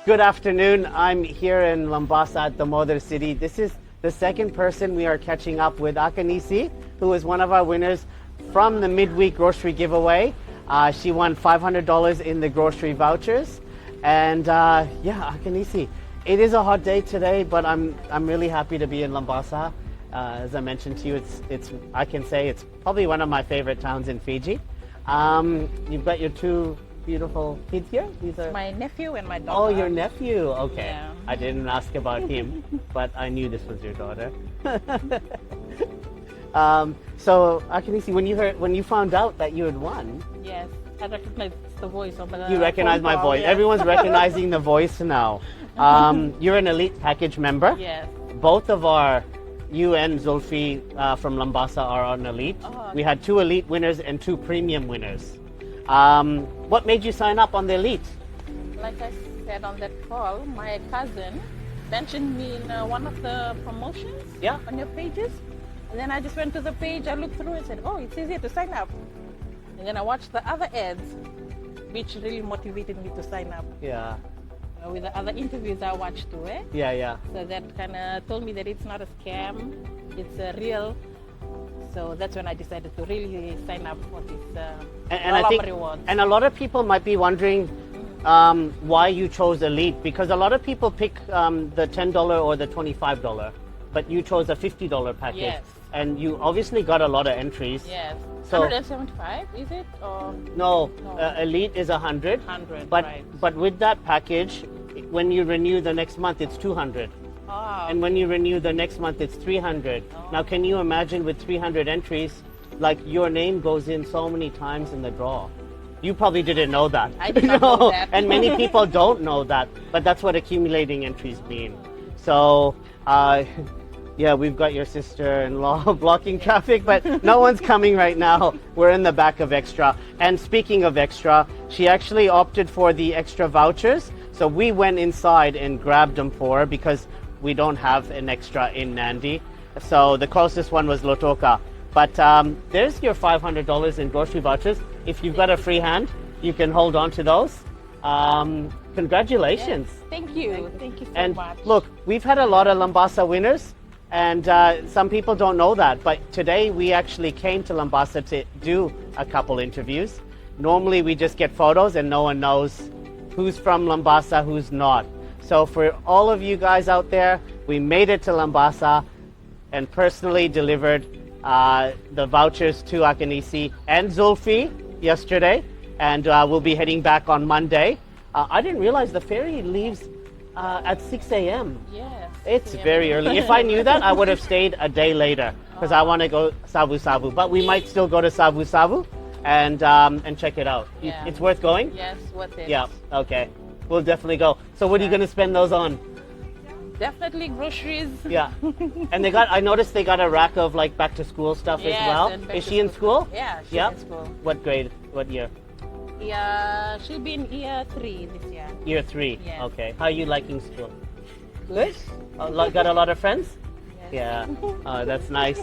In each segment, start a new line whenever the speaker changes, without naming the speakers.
Good afternoon. I'm here in Mombasa at the Mother City. This is the second person we are catching up with, Akanisi, who is one of our winners from the midweek grocery giveaway. She won $500 in the grocery vouchers. And yeah, Akanisi, it is a hot day today, but I'm really happy to be in Mombasa. As I mentioned to you, I can say it's probably one of my favorite towns in Fiji. You've got your two beautiful kids here? These are
my nephew and my daughter.
Oh, your nephew. Okay.
Yeah.
I didn't ask about him, but I knew this was your daughter. So, Akanisi, when you found out that you had won.
Yes, I recognized the voice of the
You recognize my voice.
Yes.
Everyone's recognizing the voice now. You're an elite package member.
Yes.
Both of you and Zulfi from Mombasa are on elite.
Oh,
we had 2 elite winners and 2 premium winners. What made you sign up on the elite?
Like I said on that call, my cousin mentioned me in one of the promotions on your pages. And then I just went to the page, I looked through and said, oh, it's easier to sign up. And then I watched the other ads, which really motivated me to sign up.
Yeah.
With the other interviews I watched too, eh?
Yeah.
So that kind of told me that it's not a scam, it's real. So that's when I decided to really sign up for this Loloma Rewards.
And a lot of people might be wondering why you chose Elite, because a lot of people pick the $10 or the $25, but you chose a $50 package.
Yes.
And you obviously got a lot of entries.
Yes.
So,
175, is it? Or
no. Elite is 100.
100,
but,
right.
But with that package, when you renew the next month, it's 200.
Oh,
And when you renew the next month, it's 300.
Oh.
Now, can you imagine with 300 entries, like your name goes in so many times in the draw? You probably didn't know that.
I did not know that.
And many people don't know that, but that's what accumulating entries mean. So, yeah, we've got your sister-in-law blocking traffic, but no one's coming right now. We're in the back of Extra. And speaking of Extra, she actually opted for the extra vouchers. So we went inside and grabbed them for her because we don't have an Extra in Nandi. So the closest one was Lotoka. But there's your $500 in grocery vouchers. If you've got a free hand, you can hold on to those. Congratulations.
yes. Thank you. Thank you so
And
much.
look, we've had a lot of Mombasa winners, and some people don't know that. But today we actually came to Mombasa to do a couple interviews. Normally we just get photos and no one knows who's from Mombasa, who's not. So for all of you guys out there, we made it to Mombasa and personally delivered the vouchers to Akanisi and Zulfi yesterday, and we'll be heading back on Monday. I didn't realize the ferry leaves at 6 a.m.
Yes.
It's
yeah.
very early. If I knew that, I would have stayed a day later because I want to go Savu Savu. But we might still go to Savu Savu and check it out.
Yeah.
It's worth going?
Yes, what is?
Yeah, okay. We'll definitely go. So what are you going to spend those on?
Definitely groceries.
Yeah. And I noticed they got a rack of like back to school stuff
Yes,
as well.
and back
Is
to
she in school?
Yeah, she's
Yeah?
in school.
What grade? What year?
Yeah, she'll be in year 3 this year.
Year 3.
Yes.
Okay. How are you liking school?
Good.
Got a lot of friends?
Yes.
Yeah. That's nice.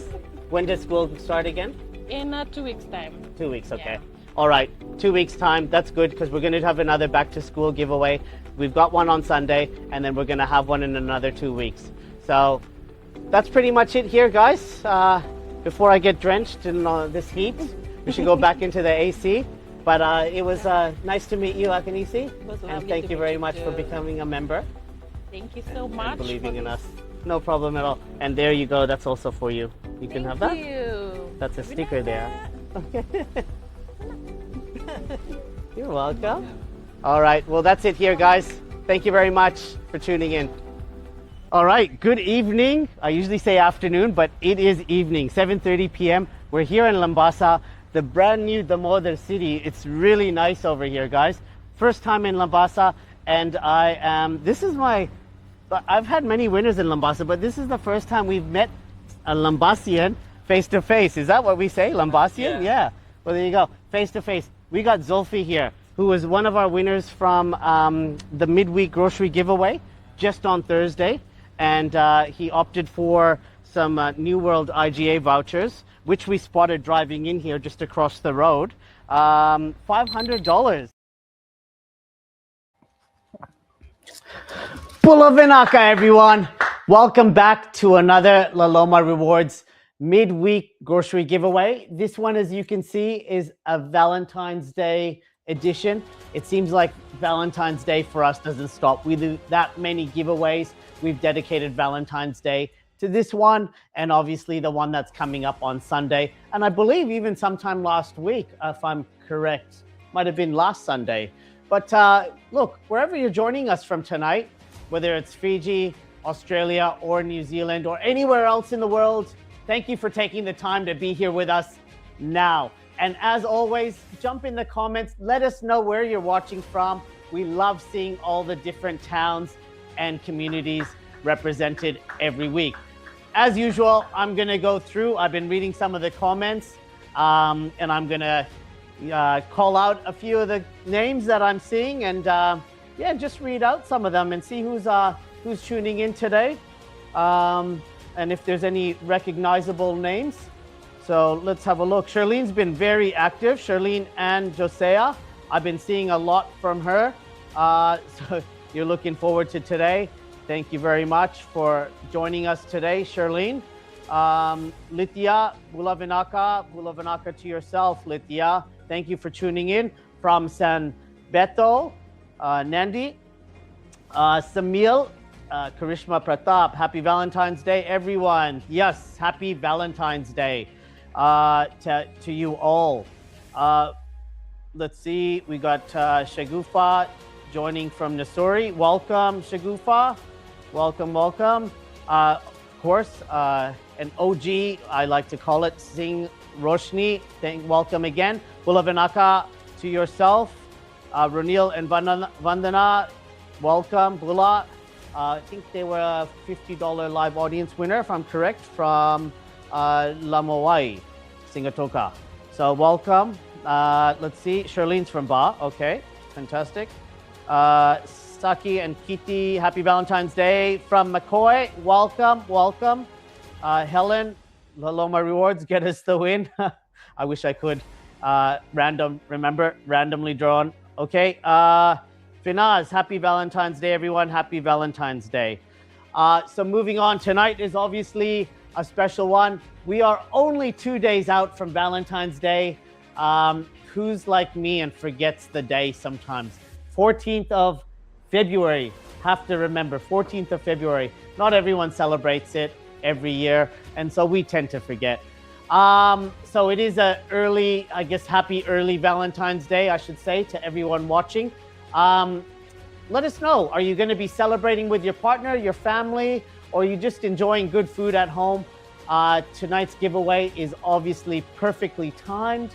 When does school start again?
In 2 weeks' time.
2 weeks, okay.
Yeah.
All right, 2 weeks time, that's good because we're going to have another back to school giveaway. We've got one on Sunday and then we're going to have one in another 2 weeks. So that's pretty much it here, guys. Before I get drenched in this heat, we should go back into the AC. But it was nice to meet you, Akanisi. And thank you very much for becoming a member.
Thank you so much.
And believing
for
in
this.
us. No problem at all. And there you go, that's also for you. You can have that.
Thank you.
That's a sticker there. Okay. You're welcome. All right, well, that's it here, guys. Thank you very much for tuning in. All right, good evening. I usually say afternoon, but it is evening, 7:30 p.m. We're here in Mombasa, the brand new The Mother City. It's really nice over here, guys. First time in Mombasa, and I've had many winners in Mombasa, but this is the first time we've met a Lombasian face to face. Is that what we say, Lombasian? Yeah. Well, there you go, face to face. We got Zulfi here, who was one of our winners from the midweek grocery giveaway just on Thursday. And he opted for some New World IGA vouchers, which we spotted driving in here just across the road. $500. Pulavinaka, everyone. Welcome back to another Loloma Rewards midweek grocery giveaway. This one, as you can see, is a Valentine's Day edition. It seems like Valentine's Day for us doesn't stop. We do that many giveaways. We've dedicated Valentine's Day to this one, and obviously the one that's coming up on Sunday. And I believe even sometime last week, if I'm correct, might have been last Sunday. But look, wherever you're joining us from tonight, whether it's Fiji, Australia, or New Zealand, or anywhere else in the world, thank you for taking the time to be here with us now. And as always, jump in the comments. Let us know where you're watching from. We love seeing all the different towns and communities represented every week. As usual, I'm going to go through. I've been reading some of the comments, and I'm going to call out a few of the names that I'm seeing, and just read out some of them and see who's tuning in today, and if there's any recognizable names. So let's have a look. Charlene's been very active. Charlene and Josiah, I've been seeing a lot from her. So you're looking forward to today. Thank you very much for joining us today, Charlene. Lithia, Bulavinaka to yourself, Lithia. Thank you for tuning in from San Beto. Nandi, Samil, Karishma Pratap, happy Valentine's Day, everyone. Yes, happy Valentine's Day to you all. Let's see, we got Shagufa joining from Nasuri. Welcome, Shagufa. Welcome. Of course, an OG, I like to call it, Singh Roshni. Welcome again. Bulavinaka to yourself. Runil and Vandana, welcome. Bula, I think they were a $50 live audience winner, if I'm correct, from Lamawai, Singatoka. So welcome. Let's see, Charlene's from Ba. Okay, fantastic. Saki and Kiti, happy Valentine's Day from McCoy. Welcome. Helen, Loloma Rewards, get us the win. I wish I could. Randomly drawn. Okay, Finaz, happy Valentine's Day, everyone. Happy Valentine's Day. So moving on, tonight is obviously a special one. We are only 2 days out from Valentine's Day. Who's like me and forgets the day sometimes? 14th of February, have to remember, 14th of February. Not everyone celebrates it every year, and so we tend to forget. So it is a early, I guess, happy early Valentine's Day, I should say, to everyone watching. Let us know, are you going to be celebrating with your partner, your family, or are you just enjoying good food at home? Tonight's giveaway is obviously perfectly timed.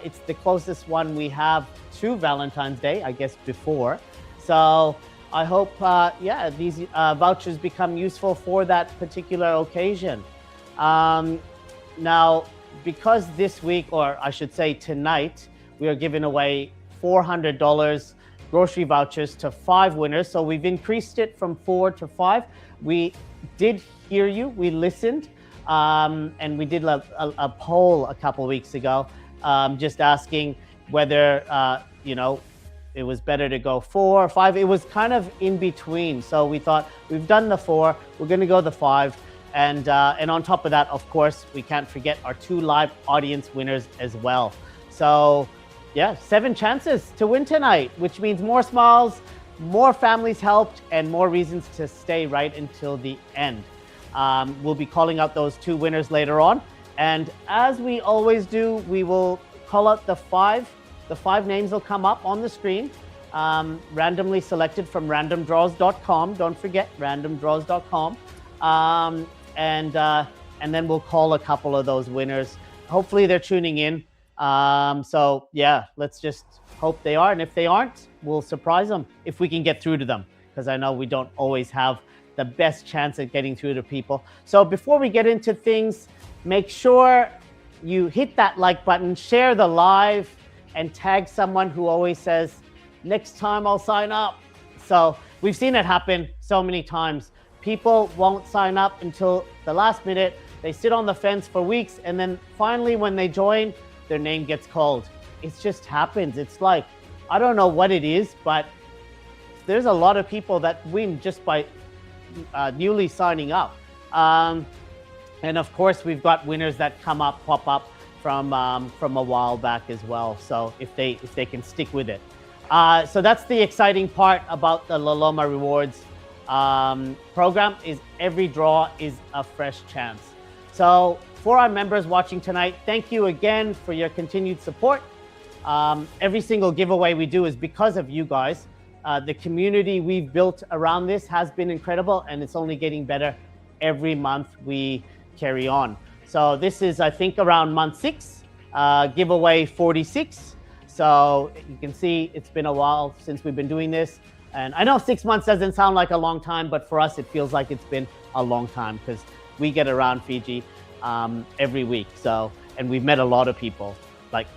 It's the closest one we have to Valentine's Day, I guess, before. So I hope, these vouchers become useful for that particular occasion. Now, because this week, or I should say tonight, we are giving away $400 grocery vouchers to 5 winners. So we've increased it from 4 to 5. We did hear you, we listened, and we did a poll a couple weeks ago, just asking whether, it was better to go 4 or 5. It was kind of in between. So we thought, we've done the 4, we're gonna go the 5. And on top of that, of course, we can't forget our 2 live audience winners as well. So yeah, 7 chances to win tonight, which means more smiles, more families helped, and more reasons to stay right until the end. We'll be calling out those 2 winners later on. And as we always do, we will call out the 5. The 5 names will come up on the screen, randomly selected from randomdraws.com. Don't forget, randomdraws.com. And then we'll call a couple of those winners. Hopefully they're tuning in. So yeah, let's just hope they are. And if they aren't, we'll surprise them if we can get through to them, because I know we don't always have the best chance at getting through to people. So before we get into things, make sure you hit that like button, share the live, and tag someone who always says, next time I'll sign up. So we've seen it happen so many times. People won't sign up until the last minute. They sit on the fence for weeks, and then finally when they join, their name gets called. It just happens. It's like, I don't know what it is, but there's a lot of people that win just by newly signing up. And of course, we've got winners that pop up from a while back as well. So if they can stick with it. So that's the exciting part about the Loloma Rewards program, is every draw is a fresh chance. So for our members watching tonight, thank you again for your continued support. Every single giveaway we do is because of you guys. The community we've built around this has been incredible, and it's only getting better every month we carry on. So this is, I think, around month 6, giveaway 46. So you can see it's been a while since we've been doing this. And I know 6 months doesn't sound like a long time, but for us, it feels like it's been a long time because we get around Fiji every week. So, and we've met a lot of people, like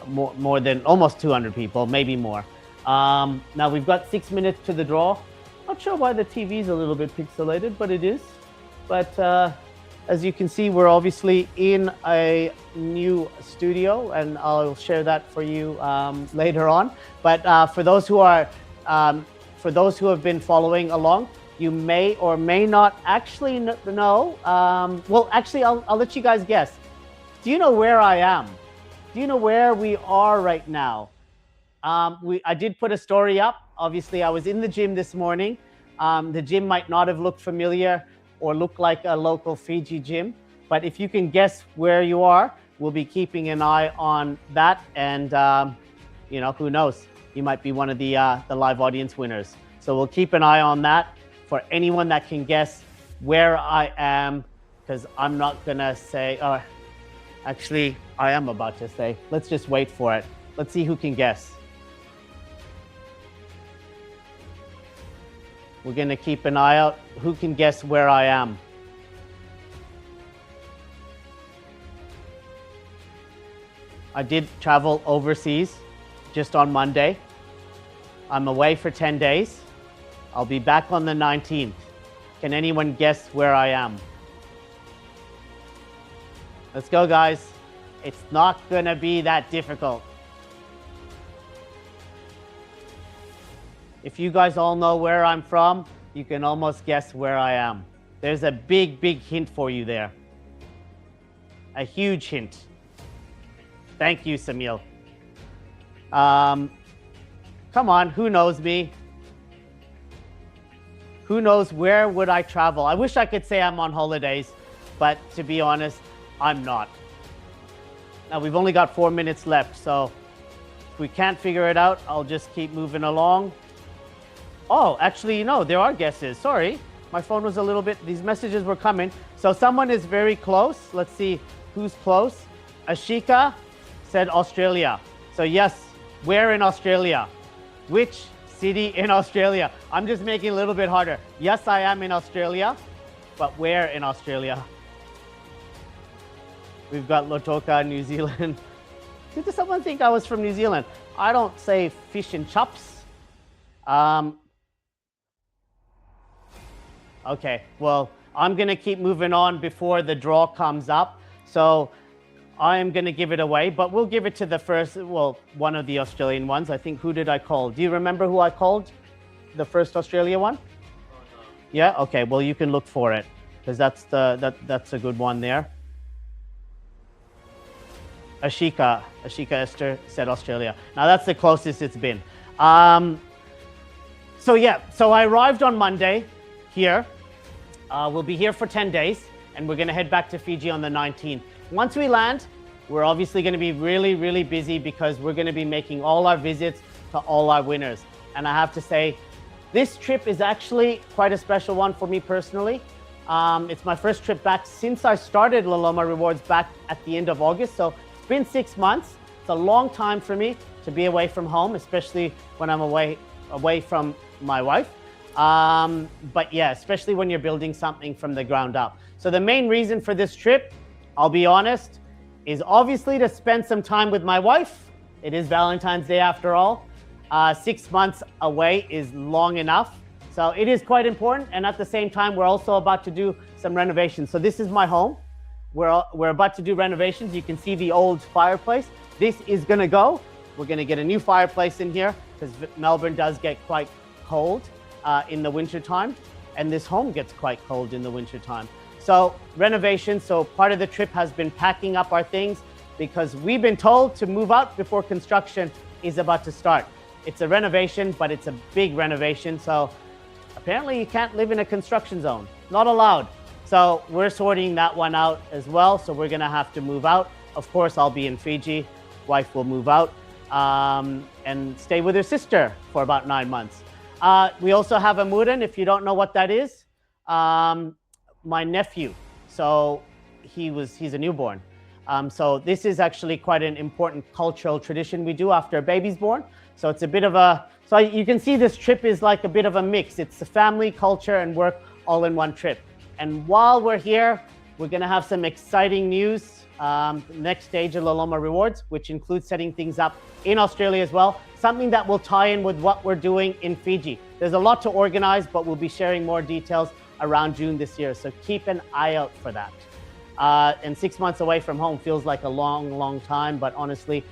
more than almost 200 people, maybe more. Now we've got 6 minutes to the draw. Not sure why the TV is a little bit pixelated, but it is. But as you can see, we're obviously in a new studio, and I'll share that for you later on. But for those who have been following along, you may or may not actually know. Well, actually, I'll let you guys guess. Do you know where I am? Do you know where we are right now? I did put a story up. Obviously, I was in the gym this morning. The gym might not have looked familiar or look like a local Fiji gym, but if you can guess where you are, we'll be keeping an eye on that. And you know, who knows? You might be one of the live audience winners. So we'll keep an eye on that for anyone that can guess where I am, because I'm not gonna say. Actually, I am about to say. Let's just wait for it. Let's see who can guess. We're going to keep an eye out. Who can guess where I am? I did travel overseas just on Monday. I'm away for 10 days. I'll be back on the 19th. Can anyone guess where I am? Let's go, guys. It's not going to be that difficult. If you guys all know where I'm from, you can almost guess where I am. There's a big, big hint for you there. A huge hint. Thank you, Samil. Come on, who knows me? Who knows where would I travel? I wish I could say I'm on holidays, but to be honest, I'm not. Now, we've only got 4 minutes left, so if we can't figure it out, I'll just keep moving along. Oh, actually, no, there are guesses. Sorry, my phone was a little bit, these messages were coming. So someone is very close. Let's see who's close. Ashika said Australia. So yes, where in Australia? Which city in Australia? I'm just making it a little bit harder. Yes, I am in Australia, but where in Australia? We've got Lotoka, New Zealand. Did someone think I was from New Zealand? I don't say fish and chops. Okay, well, I'm going to keep moving on before the draw comes up. So I am going to give it away, but we'll give it to the first, well, one of the Australian ones. I think, who did I call? Do you remember who I called? The first Australia one? Oh, no. Yeah, okay, well, you can look for it because that's a good one there. Ashika Esther said Australia. Now that's the closest it's been. So yeah, so I arrived on Monday here. We'll be here for 10 days, and we're going to head back to Fiji on the 19th. Once we land, we're obviously going to be really, really busy because we're going to be making all our visits to all our winners. And I have to say, this trip is actually quite a special one for me personally. It's my first trip back since I started Loloma Rewards back at the end of August. So it's been 6 months. It's a long time for me to be away from home, especially when I'm away from my wife. But yeah, especially when you're building something from the ground up. So the main reason for this trip, I'll be honest, is obviously to spend some time with my wife. It is Valentine's Day after all. 6 months away is long enough. So it is quite important. And at the same time, we're also about to do some renovations. So this is my home. We're about to do renovations. You can see the old fireplace. This is gonna go. We're gonna get a new fireplace in here because Melbourne does get quite cold in the wintertime, and this home gets quite cold in the wintertime. So renovation, so part of the trip has been packing up our things because we've been told to move out before construction is about to start. It's a renovation, but it's a big renovation. So apparently you can't live in a construction zone, not allowed. So we're sorting that one out as well. So we're gonna have to move out. Of course, I'll be in Fiji. Wife will move out and stay with her sister for about 9 months. We also have a Muran, if you don't know what that is. My nephew, so he's a newborn. So this is actually quite an important cultural tradition we do after a baby's born. So it's a bit of a, so you can see this trip is like a bit of a mix. It's the family, culture, and work all in one trip. And while we're here, we're gonna have some exciting news. Next stage of Loloma Rewards, which includes setting things up in Australia as well. Something that will tie in with what we're doing in Fiji. There's a lot to organize, but we'll be sharing more details around June this year. So keep an eye out for that. And 6 months away from home feels like a long, long time, but honestly,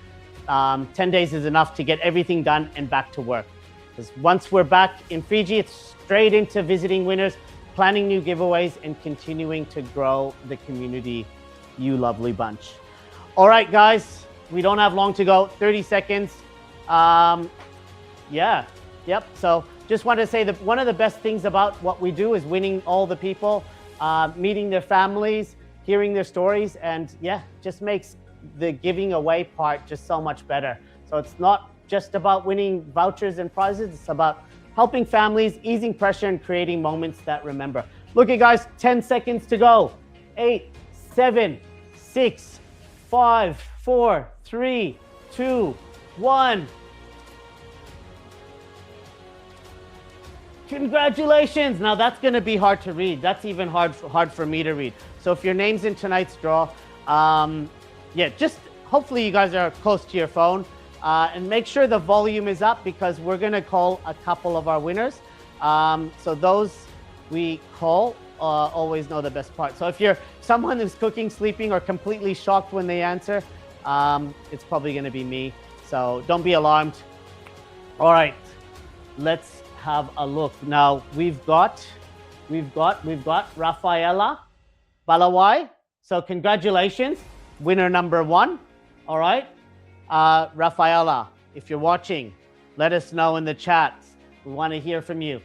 10 days is enough to get everything done and back to work. Because once we're back in Fiji, it's straight into visiting winners, planning new giveaways, and continuing to grow the community, you lovely bunch. All right, guys, we don't have long to go, 30 seconds. So just want to say that one of the best things about what we do is winning all the people, meeting their families, hearing their stories, and just makes the giving away part just so much better. So it's not just about winning vouchers and prizes, it's about helping families, easing pressure, and creating moments that remember. Look at guys, 10 seconds to go. 8, 7, 6, 5, 4, 3, 2, 1. Congratulations. Now that's going to be hard to read. That's even hard for me to read. So if your name's in tonight's draw, just hopefully you guys are close to your phone and make sure the volume is up because we're going to call a couple of our winners. So those we call always know the best part. So if you're someone who's cooking, sleeping, or completely shocked when they answer, it's probably going to be me. So don't be alarmed. All right, let's have a look. Now we've got Rafaela Baleiwai. So congratulations, winner number 1. All right, Rafaela, if you're watching, let us know in the chat. We want to hear from you.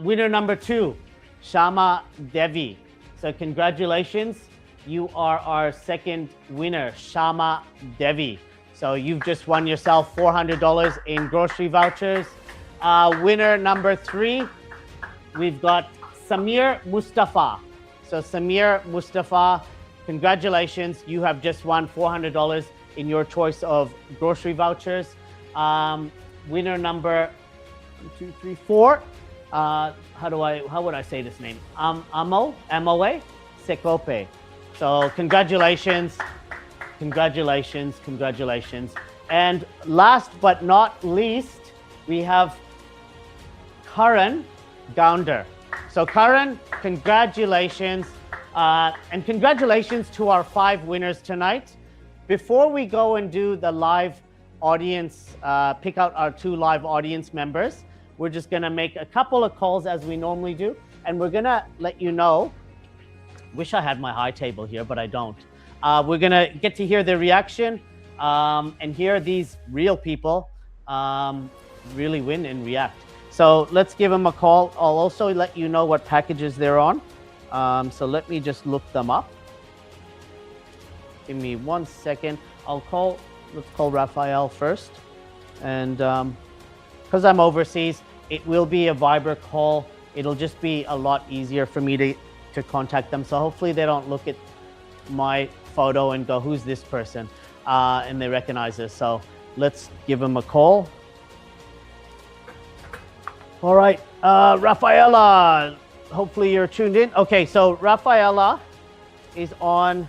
Winner number 2, Shama Devi. So congratulations, you are our second winner, Shama Devi. So you've just won yourself $400 in grocery vouchers. Winner number 3, we've got Samir Mustapha. So Samir Mustapha, congratulations, you have just won $400 in your choice of grocery vouchers. Winner number 1, 2, 3, 4. How would I say this name? Amoe Sekope. So congratulations. And last but not least, we have Karan Goundar. So Karan, congratulations. And congratulations to our 5 winners tonight. Before we go and do the live audience, pick out our 2 live audience members, we're just gonna make a couple of calls as we normally do. And we're gonna let you know, wish I had my high table here, but I don't. We're gonna get to hear their reaction and hear these real people really win and react. So let's give them a call. I'll also let you know what packages they're on. So let me just look them up. Give me 1 second. Let's call Rafael first. And because I'm overseas, it will be a Viber call. It'll just be a lot easier for me to contact them. So hopefully they don't look at my photo and go, who's this person? And they recognize us. So let's give them a call. All right, Rafaela, hopefully you're tuned in. Okay, so Rafaela is on,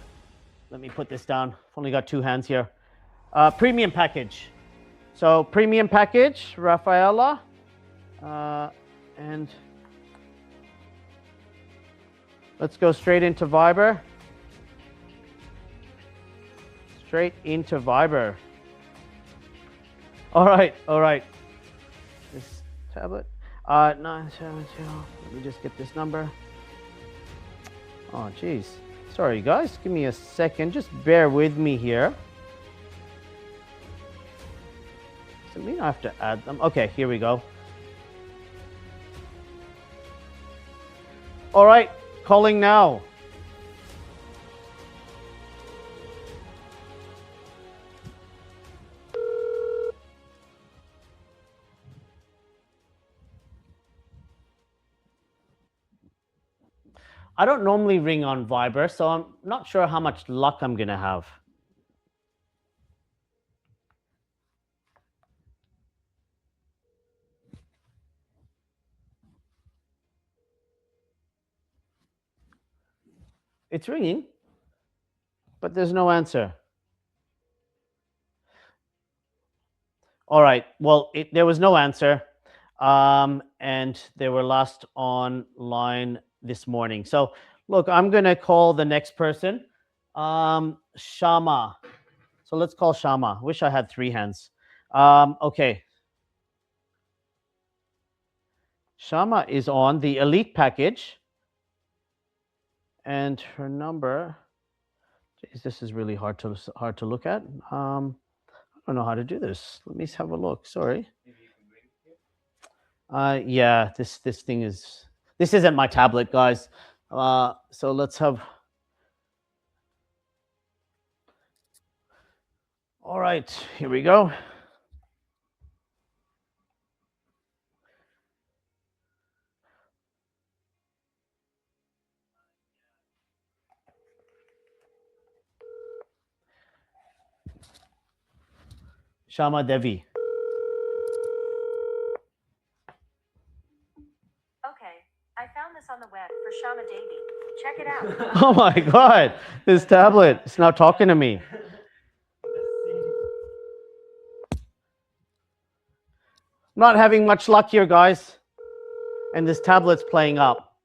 let me put this down. I've only got 2 hands here. Premium package. So premium package, Rafaela. And let's go straight into Viber. Straight into Viber. All right. This tablet. 972. Let me just get this number. Oh, geez. Sorry, guys. Give me a second. Just bear with me here. Does it mean I have to add them? Okay, here we go. All right, calling now. I don't normally ring on Viber, so I'm not sure how much luck I'm going to have. It's ringing, but there's no answer. All right. Well, there was no answer, and they were last online this morning. So, look, I'm going to call the next person, Shama. So let's call Shama. Wish I had three hands. Okay. Shama is on the elite package, and her number. Geez, this is really hard to look at. I don't know how to do this. Let me have a look. Sorry. Yeah, this thing is. This isn't my tablet, guys. So let's have. All right, here we go. Shama Devi.
Okay, I found this on the web for Shama Devi. Check it out.
Oh my God, this tablet is now talking to me. Not having much luck here, guys. And this tablet's playing up.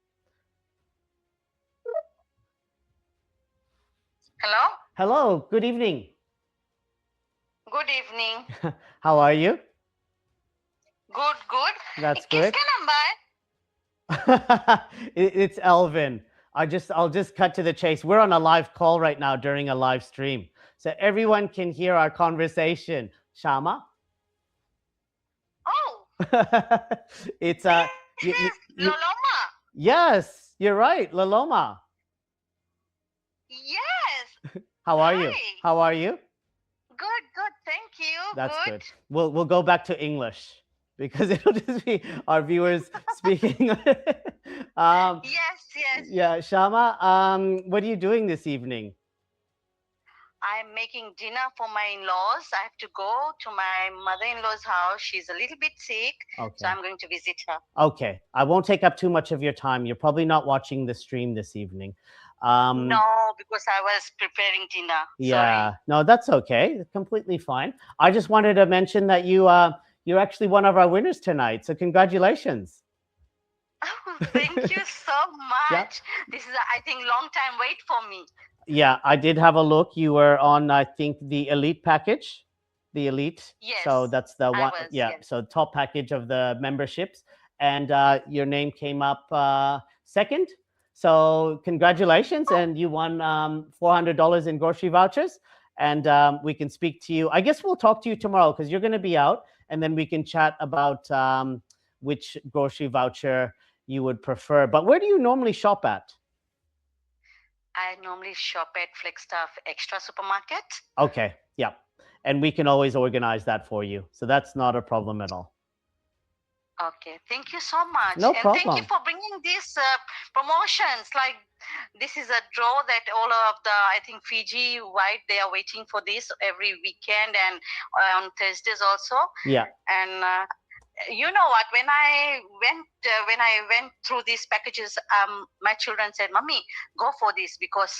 Hello?
Hello, good evening.
Good evening.
How are you?
Good, good.
That's good.
Kiska number?
It's Elvin. I'll just cut to the chase. We're on a live call right now during a live stream. So everyone can hear our conversation. Shama?
Oh.
It's
This is Loloma.
Yes, you're right, Loloma.
Yes.
How are you?
Hi.
How are you?
Good, good. Thank you.
That's good. We'll go back to English because it'll just be our viewers speaking.
Yes, yes.
Yeah, Shama, what are you doing this evening?
I'm making dinner for my in-laws. I have to go to my mother-in-law's house. She's a little bit sick, so I'm going to visit her.
Okay. I won't take up too much of your time. You're probably not watching the stream this evening.
No, because I was preparing dinner.
Yeah.
Sorry.
No, that's okay. Completely fine. I just wanted to mention that you're actually one of our winners tonight. So congratulations.
Oh, thank you so much.
Yeah.
This is, I think, long time wait for me.
Yeah, I did have a look. You were on, I think, the elite package, the elite.
Yes.
So that's the one.
Was,
yeah.
yes.
So top package of the memberships, and your name came up second. So congratulations, and you won $400 in grocery vouchers. And we can speak to you. I guess we'll talk to you tomorrow because you're going to be out, and then we can chat about which grocery voucher you would prefer. But where do you normally shop at?
I normally shop at Flagstaff Extra Supermarket.
Okay, yeah. And we can always organize that for you. So that's not a problem at all.
Okay, thank you so much.
No
and
problem.
Thank you for bringing these promotions. Like, this is a draw that all of the, I think, Fiji White, they are waiting for this every weekend and on Thursdays also.
Yeah.
And you know what? When I went through these packages, my children said, "Mommy, go for this because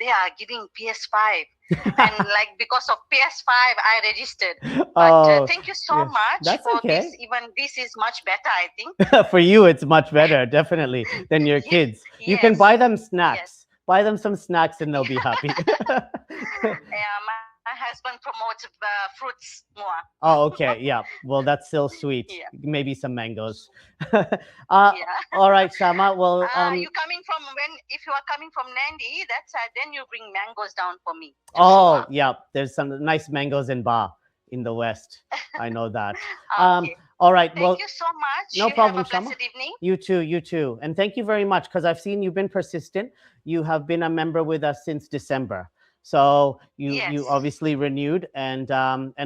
they are giving PS5." And like because of PS5, I registered. But thank you so much for this. Even this is much better, I think.
For you, it's much better, definitely, than your kids.
Yes.
You can buy them snacks.
Yes.
Buy them some snacks, and they'll be happy.
Yeah, my my husband promotes fruits more.
Oh, okay. Yeah. Well, that's still sweet.
Yeah.
Maybe some mangoes.
Yeah.
All right, Shama. Well,
you coming from if you are coming from Nandi, that's then you bring mangoes down for me.
oh, yeah. There's some nice mangoes in Ba in the west. I know that.
Okay.
All right.
Thank
well,
you so much.
no
You
problem,
have a
Shama.
blessed evening.
You too. You too. And thank you very much because I've seen you've been persistent. You have been a member with us since December. So you
Yes.
obviously renewed and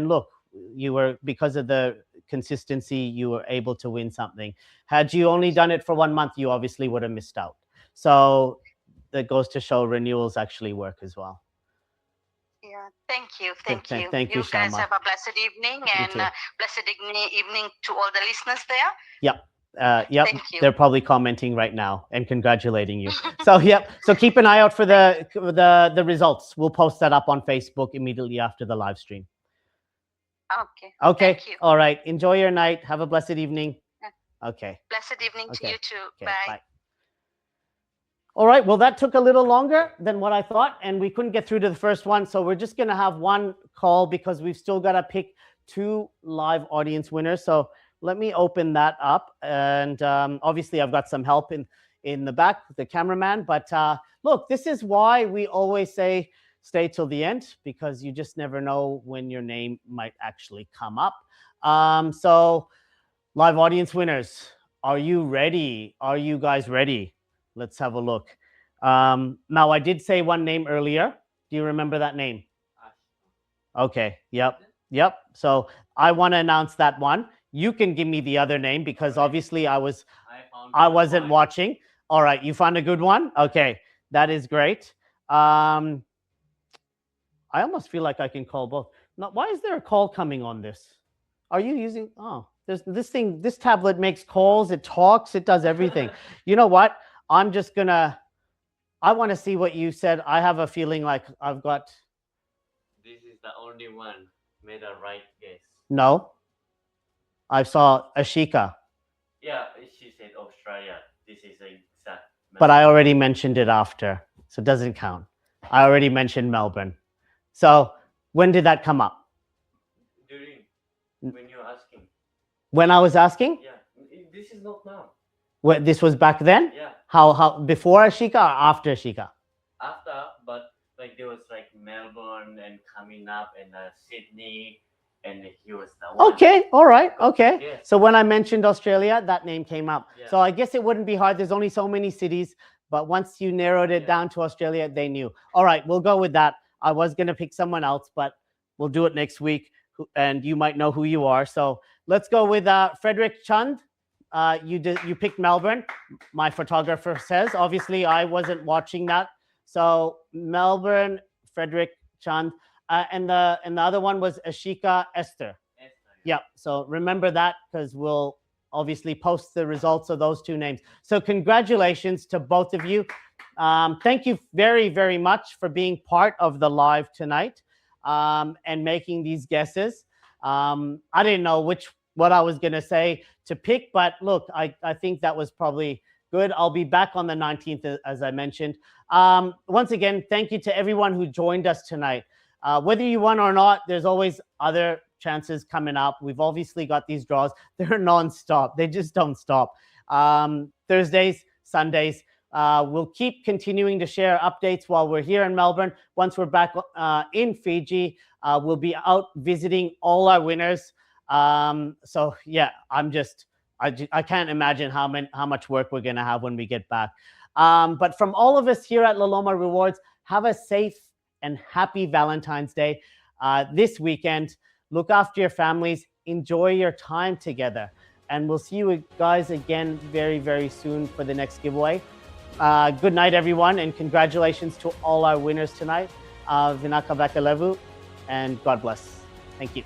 look, you were because of the consistency, you were able to win something. Had you only done it for 1 month, you obviously would have missed out. So that goes to show renewals actually work as well.
Yeah, thank you. Thank you.
Thank you,
You guys
Shama.
have a blessed evening and
too.
blessed evening to all the listeners there.
Yep.
Thank you.
They're probably commenting right now and congratulating you. So yep. So keep an eye out for the results. We'll post that up on Facebook immediately after the live stream.
Okay.
Okay.
Thank you.
All right. Enjoy your night. Have a blessed evening. Okay.
Blessed evening to you too.
Okay.
Bye.
Bye. All right. Well, that took a little longer than what I thought, and we couldn't get through to the first one. So we're just going to have one call because we've still got to pick 2 live audience winners. So let me open that up. And obviously, I've got some help in the back, the cameraman. But look, this is why we always say stay till the end, because you just never know when your name might actually come up. So live audience winners, are you ready? Are you guys ready? Let's have a look. Now, I did say one name earlier. Do you remember that name? Okay. Yep. So I want to announce that one. You can give me the other name because obviously I wasn't watching. All right. You found a good one? Okay. That is great. I almost feel like I can call both. Now, why is there a call coming on this? Are you using? Oh, there's this thing. This tablet makes calls. It talks. It does everything. You know what? I'm just gonna. I want to see what you said. I have a feeling like I've got.
This is the only one made a right guess.
No. I saw Ashika.
Yeah, she said Australia. This is exact.
But I already mentioned it after, so it doesn't count. I already mentioned Melbourne. So when did that come up?
During when you're asking.
When I was asking?
Yeah, this is not now.
What, this was back then?
Yeah.
How before Ashika or after Ashika?
After, but like there was like Melbourne and coming up and Sydney, and he was the one.
Okay, all right, okay.
Yeah.
So when I mentioned Australia, that name came up.
Yeah.
So I guess it wouldn't be hard. There's only so many cities, but once you narrowed it down to Australia, they knew. All right, we'll go with that. I was going to pick someone else, but we'll do it next week, and you might know who you are. So let's go with Frederick Chand. You picked Melbourne. My photographer says. Obviously, I wasn't watching that. So Melbourne, Frederick Chand, and the other one was Ashika Esther. Yeah. So remember that because we'll obviously post the results of those 2 names. So congratulations to both of you. Thank you very, very much for being part of the live tonight and making these guesses. I didn't know what I was going to say to pick, but look, I think that was probably good. I'll be back on the 19th, as I mentioned. Once again, thank you to everyone who joined us tonight. Whether you won or not, there's always other chances coming up. We've obviously got these draws. They're nonstop. They just don't stop. Thursdays, Sundays. We'll keep continuing to share updates while we're here in Melbourne. Once we're back in Fiji, we'll be out visiting all our winners. So yeah, I can't imagine how much work we're going to have when we get back. But from all of us here at Loloma Rewards, have a safe and happy Valentine's Day this weekend. Look after your families. Enjoy your time together. And we'll see you guys again very, very soon for the next giveaway. Good night, everyone, and congratulations to all our winners tonight. Vinaka Vakalevu, and God bless. Thank you.